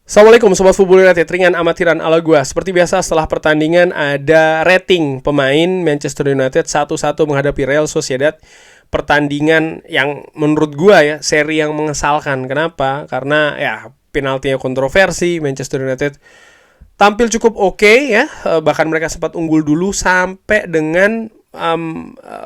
Assalamualaikum Sobat Football United, ringan amatiran ala gua. Seperti biasa setelah pertandingan ada rating pemain Manchester United satu-satu menghadapi Real Sociedad. Pertandingan yang menurut gua ya, seri yang mengesalkan. Kenapa? Karena ya penaltinya kontroversi, Manchester United tampil cukup oke ya, bahkan mereka sempat unggul dulu sampai dengan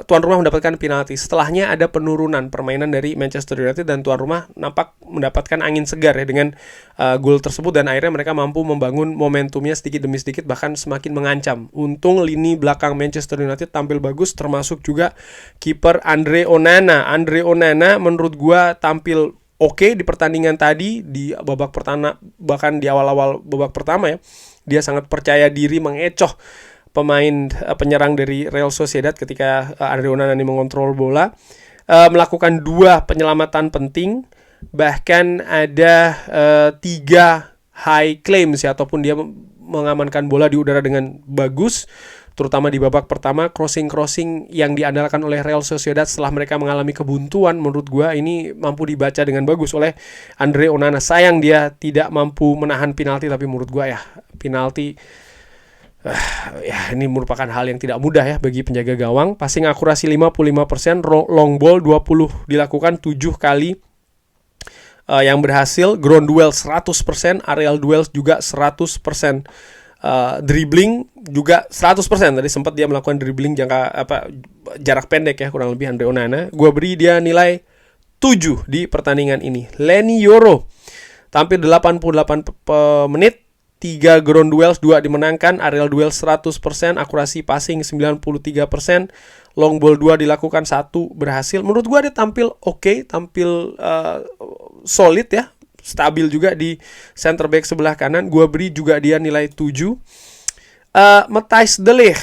tuan rumah mendapatkan penalti. Setelahnya ada penurunan permainan dari Manchester United dan tuan rumah nampak mendapatkan angin segar ya dengan gol tersebut, dan akhirnya mereka mampu membangun momentumnya sedikit demi sedikit, bahkan semakin mengancam. Untung lini belakang Manchester United tampil bagus, termasuk juga kiper Andre Onana. Andre Onana menurut gua tampil oke di pertandingan tadi di babak pertama, bahkan di awal-awal babak pertama ya. Dia sangat percaya diri mengecoh pemain penyerang dari Real Sociedad ketika Andre Onana ini mengontrol bola, melakukan 2 penyelamatan penting, bahkan ada 3 high claims ya, ataupun dia mengamankan bola di udara dengan bagus, terutama di babak pertama. Crossing yang diandalkan oleh Real Sociedad setelah mereka mengalami kebuntuan, menurut gua ini mampu dibaca dengan bagus oleh Andre Onana. Sayang dia tidak mampu menahan penalti, tapi menurut gua ya penalti ya ini merupakan hal yang tidak mudah ya bagi penjaga gawang. Passing akurasi 55%, long ball 20 dilakukan 7 kali yang berhasil, ground duel 100%, aerial duel juga 100%. Dribbling juga 100%. Tadi sempat dia melakukan dribbling jarak pendek ya, kurang lebih Andre Onana. Gua beri dia nilai 7 di pertandingan ini. Leny Yoro tampil 88 menit, 3 ground duels, 2 dimenangkan, aerial duel 100%, akurasi passing 93%, long ball 2 dilakukan, 1 berhasil. Menurut gua dia tampil oke, tampil solid ya, stabil juga di center back sebelah kanan. Gua beri juga dia nilai 7. Matthijs de Ligt,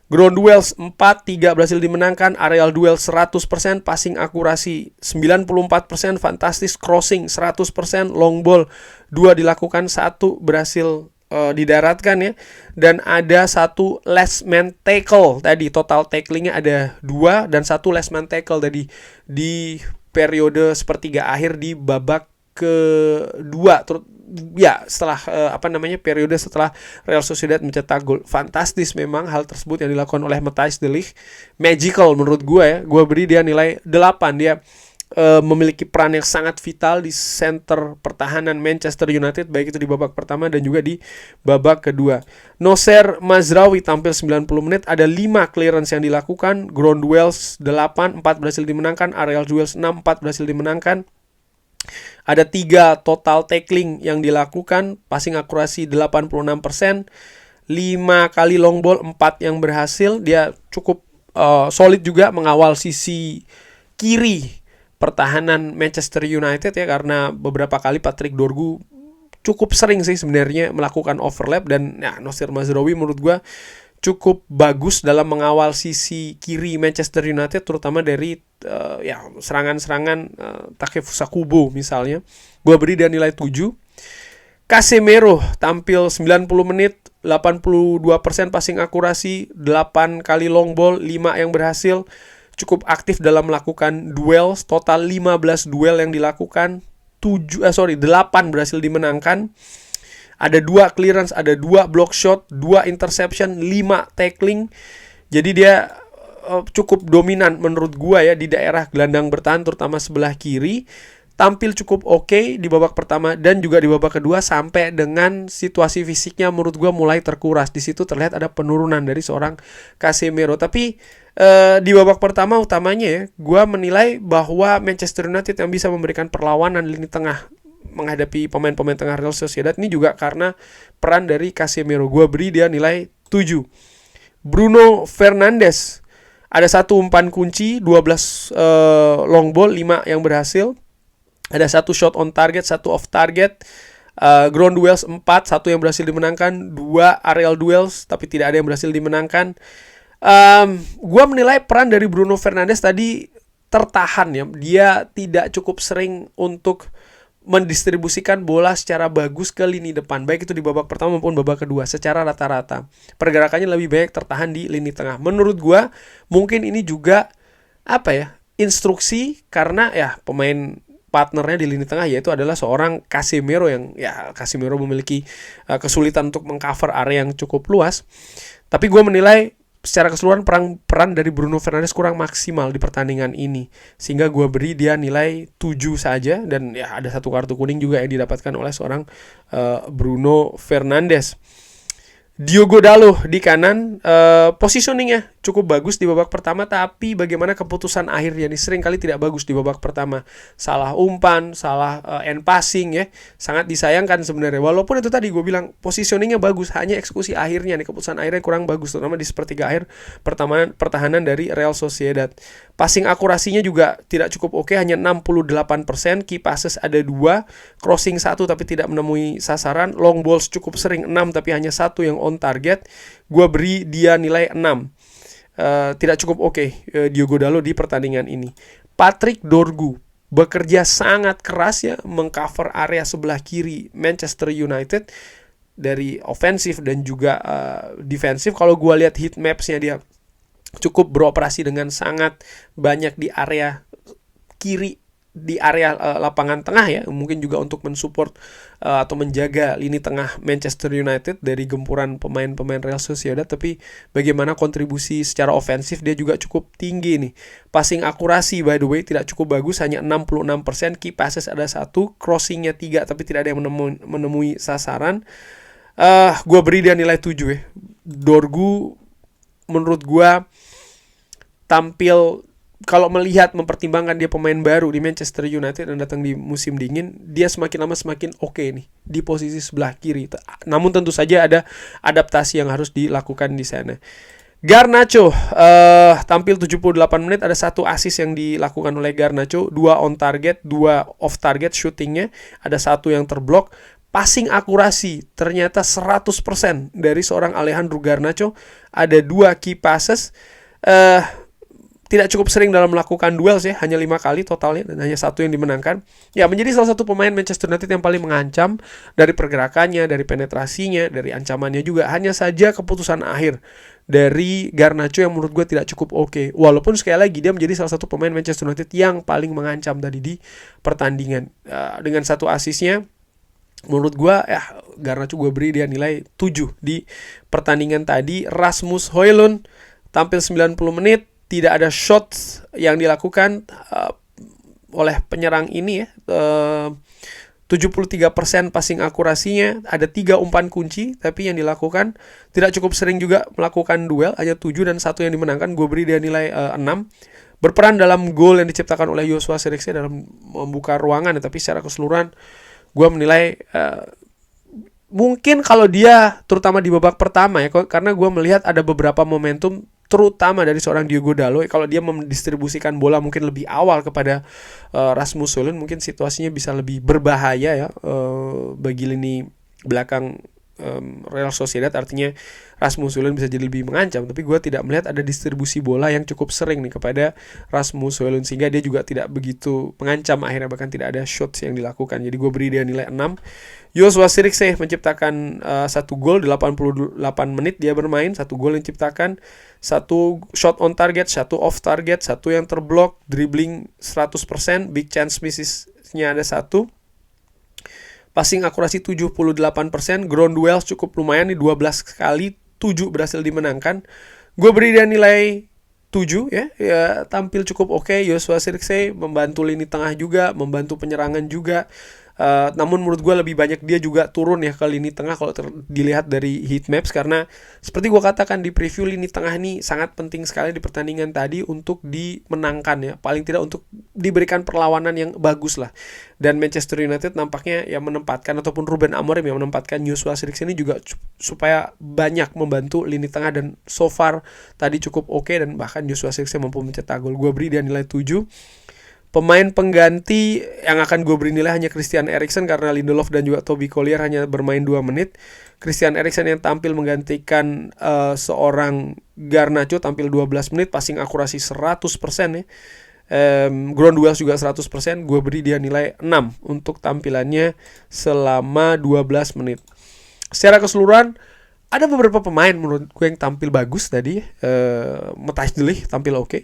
ground duels 4, 3 berhasil dimenangkan, aerial duel 100%, passing akurasi 94%, fantastis, crossing 100%, long ball 2 dilakukan, 1 berhasil didaratkan ya. Dan ada 1 last man tackle tadi, total tacklingnya ada 2 dan 1 last man tackle tadi di periode sepertiga akhir di babak kedua, ya setelah periode setelah Real Sociedad mencetak gol. Fantastis memang hal tersebut yang dilakukan oleh Matthijs de Ligt, magical menurut gue ya. Gue beri dia nilai 8. Dia memiliki peran yang sangat vital di center pertahanan Manchester United, baik itu di babak pertama dan juga di babak kedua. Noussair Mazraoui tampil 90 menit, ada 5 clearance yang dilakukan, ground duels 8, 4 berhasil dimenangkan, aerial duels 6, 4 berhasil dimenangkan. Ada 3 total tackling yang dilakukan, passing akurasi 86%, 5 kali long ball, 4 yang berhasil. Dia cukup solid juga mengawal sisi kiri pertahanan Manchester United ya, karena beberapa kali Patrick Dorgu cukup sering sih sebenarnya melakukan overlap, dan ya Noussair Mazraoui menurut gue cukup bagus dalam mengawal sisi kiri Manchester United, terutama dari serangan-serangan Takefusa Kubo misalnya. Gue beri dia nilai 7. Casemiro tampil 90 menit, 82% passing akurasi, 8 kali long ball, 5 yang berhasil. Cukup aktif dalam melakukan duel, total 15 duel yang dilakukan, 8 berhasil dimenangkan. Ada 2 clearance, ada 2 block shot, 2 interception, 5 tackling. Jadi dia cukup dominan menurut gua ya di daerah gelandang bertahan, terutama sebelah kiri. Tampil cukup oke di babak pertama dan juga di babak kedua, sampai dengan situasi fisiknya menurut gua mulai terkuras. Di situ terlihat ada penurunan dari seorang Casemiro. Tapi di babak pertama utamanya ya, gua menilai bahwa Manchester United yang bisa memberikan perlawanan lini tengah menghadapi pemain-pemain tengah Real Sociedad ini juga karena peran dari Casemiro. Gua beri dia nilai 7. Bruno Fernandes, ada 1 umpan kunci, 12 long ball, 5 yang berhasil. Ada 1 shot on target, 1 off target. Ground duels 4, 1 yang berhasil dimenangkan, 2 aerial duels tapi tidak ada yang berhasil dimenangkan. Gua menilai peran dari Bruno Fernandes tadi tertahan ya. Dia tidak cukup sering untuk mendistribusikan bola secara bagus ke lini depan, baik itu di babak pertama maupun babak kedua. Secara rata-rata pergerakannya lebih banyak tertahan di lini tengah. Menurut gua mungkin ini juga instruksi, karena ya pemain partnernya di lini tengah, yaitu adalah seorang Casemiro yang ya Casemiro memiliki kesulitan untuk mengcover area yang cukup luas. Tapi gue menilai secara keseluruhan peran dari Bruno Fernandes kurang maksimal di pertandingan ini, sehingga gue beri dia nilai 7 saja. Dan ya ada satu kartu kuning juga yang didapatkan oleh seorang Bruno Fernandes. Diogo Dalot di kanan, positioningnya cukup bagus di babak pertama, tapi bagaimana keputusan akhirnya nih sering kali tidak bagus di babak pertama. Salah umpan, salah end passing ya, sangat disayangkan sebenarnya. Walaupun itu tadi gue bilang positioningnya bagus, hanya eksekusi akhirnya nih, keputusan akhirnya kurang bagus, terutama di sepertiga akhir pertahanan dari Real Sociedad. Passing akurasinya juga tidak cukup oke, hanya 68%, key passes ada 2, crossing 1 tapi tidak menemui sasaran, long balls cukup sering 6 tapi hanya 1 yang on target. Gue beri dia nilai 6. Tidak cukup oke Diogo Dalot di pertandingan ini. Patrick Dorgu bekerja sangat keras ya, mengcover area sebelah kiri Manchester United dari ofensif dan juga defensif. Kalau gue lihat heat maps-nya, dia cukup beroperasi dengan sangat banyak di area kiri, di area lapangan tengah ya, mungkin juga untuk mensupport atau menjaga lini tengah Manchester United dari gempuran pemain-pemain Real Sociedad. Tapi bagaimana kontribusi secara ofensif dia juga cukup tinggi nih. Passing akurasi by the way tidak cukup bagus, hanya 66%, key passes ada 1, crossingnya 3 tapi tidak ada yang menemui sasaran. Gue beri dia nilai 7 ya. Dorgu menurut gue tampil, kalau melihat mempertimbangkan dia pemain baru di Manchester United dan datang di musim dingin, dia semakin lama semakin oke nih di posisi sebelah kiri. Namun tentu saja ada adaptasi yang harus dilakukan di sana. Garnacho tampil 78 menit, ada 1 assist yang dilakukan oleh Garnacho, 2 on target, 2 off target shootingnya, ada 1 yang terblok. Passing akurasi ternyata 100% dari seorang Alejandro Garnacho, ada 2 key passes. Tidak cukup sering dalam melakukan duel sih, hanya 5 kali totalnya dan hanya 1 yang dimenangkan. Ya, menjadi salah satu pemain Manchester United yang paling mengancam dari pergerakannya, dari penetrasinya, dari ancamannya juga. Hanya saja keputusan akhir dari Garnacho yang menurut gue tidak cukup oke. Walaupun sekali lagi dia menjadi salah satu pemain Manchester United yang paling mengancam tadi di pertandingan. Dengan 1 asisnya, menurut gue Garnacho gue beri dia nilai 7 di pertandingan tadi. Rasmus Højlund tampil 90 menit, tidak ada shots yang dilakukan oleh penyerang ini ya. 73% passing akurasinya, ada 3 umpan kunci tapi yang dilakukan tidak cukup sering juga melakukan duel, hanya 7 dan 1 yang dimenangkan. Gue beri dia nilai 6. Berperan dalam gol yang diciptakan oleh Joshua Zirkzee dalam membuka ruangan, tapi secara keseluruhan gue menilai mungkin kalau dia terutama di babak pertama ya, karena gue melihat ada beberapa momentum terutama dari seorang Diogo Dalot, kalau dia mendistribusikan bola mungkin lebih awal kepada Rasmus Højlund, mungkin situasinya bisa lebih berbahaya ya bagi lini belakang Real Sociedad. Artinya Rasmus Højlund bisa jadi lebih mengancam, tapi gue tidak melihat ada distribusi bola yang cukup sering nih kepada Rasmus Højlund, sehingga dia juga tidak begitu mengancam akhirnya, bahkan tidak ada shots yang dilakukan. Jadi gue beri dia nilai 6. Joshua Zirkzee menciptakan 1 gol, 88 menit dia bermain, 1 gol yang diciptakan, 1 shot on target, 1 off target, 1 yang terblok, dribbling 100%, big chance misses-nya ada 1. Passing akurasi 78%, ground duels cukup lumayan nih, 12 kali, 7 berhasil dimenangkan. Gue beri dia nilai 7 ya, tampil cukup oke. Joshua Zirkzee membantu lini tengah juga, membantu penyerangan juga. Namun menurut gue lebih banyak dia juga turun ya ke lini tengah kalau dilihat dari heat maps, karena seperti gue katakan di preview, lini tengah ini sangat penting sekali di pertandingan tadi untuk dimenangkan ya, paling tidak untuk diberikan perlawanan yang bagus lah. Dan Manchester United nampaknya yang menempatkan, ataupun Ruben Amorim yang menempatkan Joshua Zirkzee ini juga supaya banyak membantu lini tengah, dan so far tadi cukup oke, dan bahkan Joshua Zirkzee mampu mencetak gol. Gue beri dia nilai 7. Pemain pengganti yang akan gue beri nilai hanya Christian Eriksen, karena Lindelof dan juga Toby Collier hanya bermain 2 menit. Christian Eriksen yang tampil menggantikan seorang Garnacho, tampil 12 menit, passing akurasi 100% ya. Ground duels juga 100%. Gue beri dia nilai 6 untuk tampilannya selama 12 menit. Secara keseluruhan ada beberapa pemain menurut gue yang tampil bagus tadi. Matthijs de Ligt tampil oke.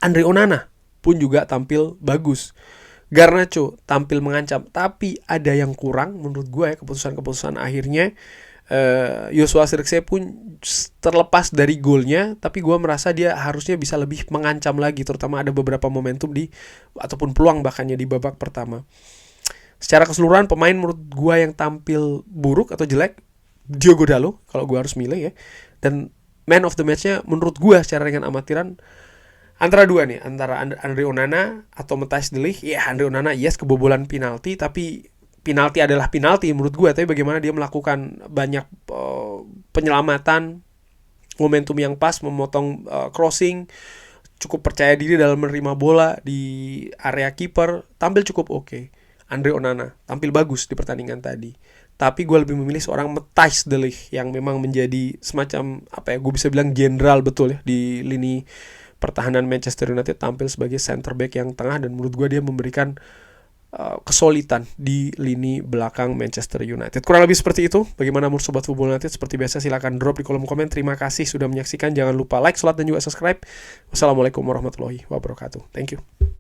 Andre Onana pun juga tampil bagus. Garnacho tampil mengancam, tapi ada yang kurang menurut gue ya keputusan-keputusan akhirnya. Joshua Zirkzee pun terlepas dari golnya, tapi gue merasa dia harusnya bisa lebih mengancam lagi, terutama ada beberapa momentum ataupun peluang bahkannya di babak pertama. Secara keseluruhan pemain menurut gue yang tampil buruk atau jelek Diogo Dalot kalau gue harus milih ya. Dan man of the match-nya menurut gue secara ringan amatiran antara dua nih, antara Andre Onana atau Matthijs de Ligt. Ya Andre Onana yes kebobolan penalti, tapi penalti adalah penalti menurut gue, tapi bagaimana dia melakukan banyak penyelamatan, momentum yang pas, memotong crossing, cukup percaya diri dalam menerima bola di area kiper, tampil cukup oke. Andre Onana tampil bagus di pertandingan tadi, tapi gue lebih memilih seorang Matthijs de Ligt yang memang menjadi semacam gue bisa bilang jenderal betul ya di lini pertahanan Manchester United, tampil sebagai center back yang tengah, dan menurut gue dia memberikan kesulitan di lini belakang Manchester United. Kurang lebih seperti itu. Bagaimana menurut Sobat Football United? Seperti biasa silahkan drop di kolom komen. Terima kasih sudah menyaksikan. Jangan lupa like, share, dan juga subscribe. Wassalamualaikum warahmatullahi wabarakatuh. Thank you.